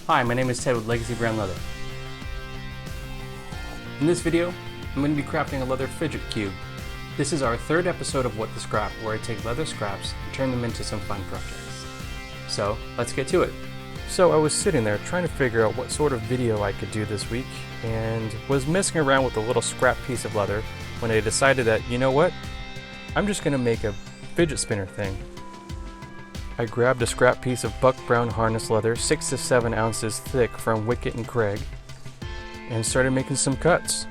Hi, my name is Ted with Legacy Brand Leather. In this video, I'm going to be crafting a leather fidget cube. This is our third episode of What the Scrap, where I take leather scraps and turn them into some fun projects. So, let's get to it. So I was sitting there trying to figure out what sort of video I could do this week, and was messing around with a little scrap piece of leather when I decided that, you know what, I'm just going to make a fidget spinner thing. I grabbed a scrap piece of buck brown harness leather, 6 to 7 ounces thick from Wicket and Craig, and started making some cuts.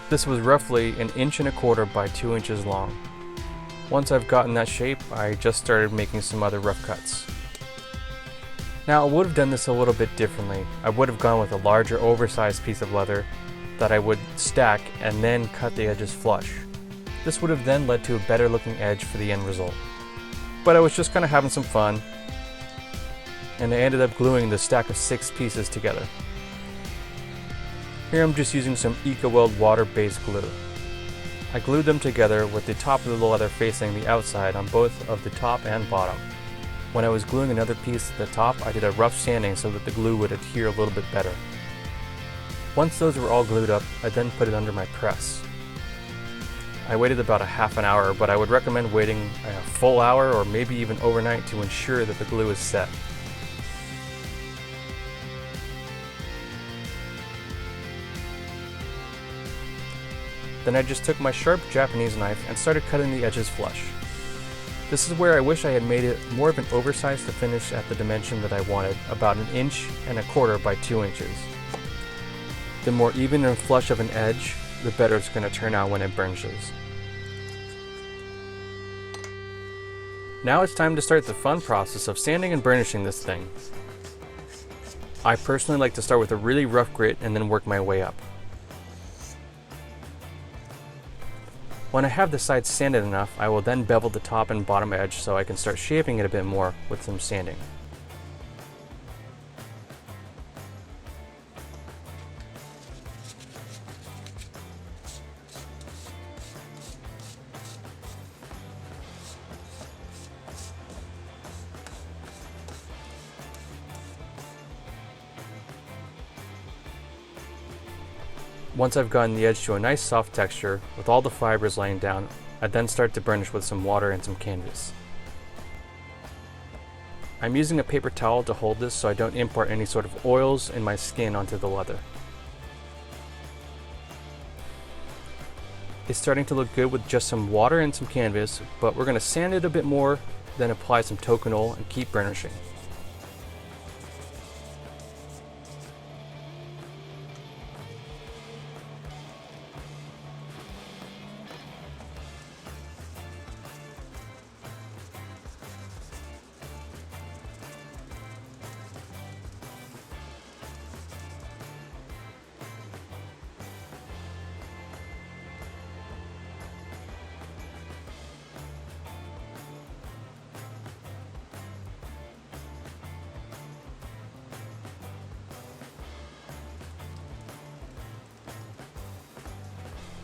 This was roughly 1.25 inches by 2 inches long. Once I've gotten that shape, I just started making some other rough cuts. Now I would have done this a little bit differently. I would have gone with a larger oversized piece of leather that I would stack and then cut the edges flush. This would have then led to a better looking edge for the end result. But I was just kind of having some fun, and I ended up gluing the stack of 6 pieces together. Here I'm just using some EcoWeld water-based glue. I glued them together with the top of the leather facing the outside on both of the top and bottom. When I was gluing another piece at the top, I did a rough sanding so that the glue would adhere a little bit better. Once those were all glued up, I then put it under my press. I waited about a half an hour, but I would recommend waiting a full hour or maybe even overnight to ensure that the glue is set. Then I just took my sharp Japanese knife and started cutting the edges flush. This is where I wish I had made it more of an oversized to finish at the dimension that I wanted, about 1.25 inches by 2 inches. The more even and flush of an edge, the better it's going to turn out when it burnishes. Now it's time to start the fun process of sanding and burnishing this thing. I personally like to start with a really rough grit and then work my way up. When I have the sides sanded enough, I will then bevel the top and bottom edge so I can start shaping it a bit more with some sanding. Once I've gotten the edge to a nice soft texture, with all the fibers laying down, I then start to burnish with some water and some canvas. I'm using a paper towel to hold this so I don't impart any sort of oils in my skin onto the leather. It's starting to look good with just some water and some canvas, but we're going to sand it a bit more, then apply some toconol and keep burnishing.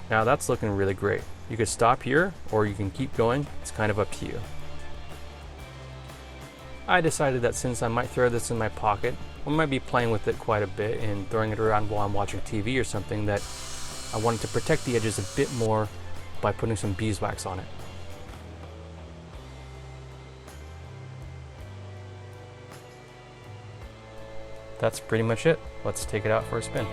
Now that's looking really great. You could stop here or you can keep going, it's kind of up to you. I decided that since I might throw this in my pocket, I might be playing with it quite a bit and throwing it around while I'm watching TV or something, that I wanted to protect the edges a bit more by putting some beeswax on it. That's pretty much it. Let's take it out for a spin.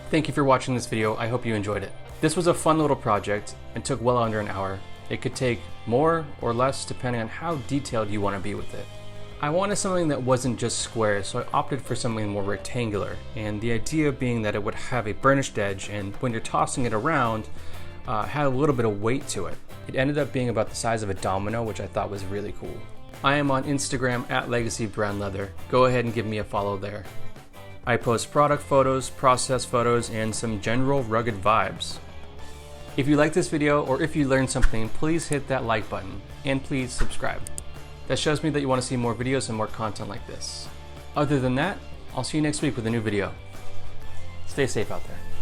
Thank you for watching this video. I hope you enjoyed it. This was a fun little project and took well under an hour. It could take more or less depending on how detailed you want to be with it. I wanted something that wasn't just square, so I opted for something more rectangular, and the idea being that it would have a burnished edge, and when you're tossing it around, had a little bit of weight to it. It ended up being about the size of a domino, which I thought was really cool. I am on Instagram at legacybrandleather. Go ahead and give me a follow there. I post product photos, process photos, and some general rugged vibes. If you like this video or if you learned something, please hit that like button and please subscribe. That shows me that you want to see more videos and more content like this. Other than that, I'll see you next week with a new video. Stay safe out there.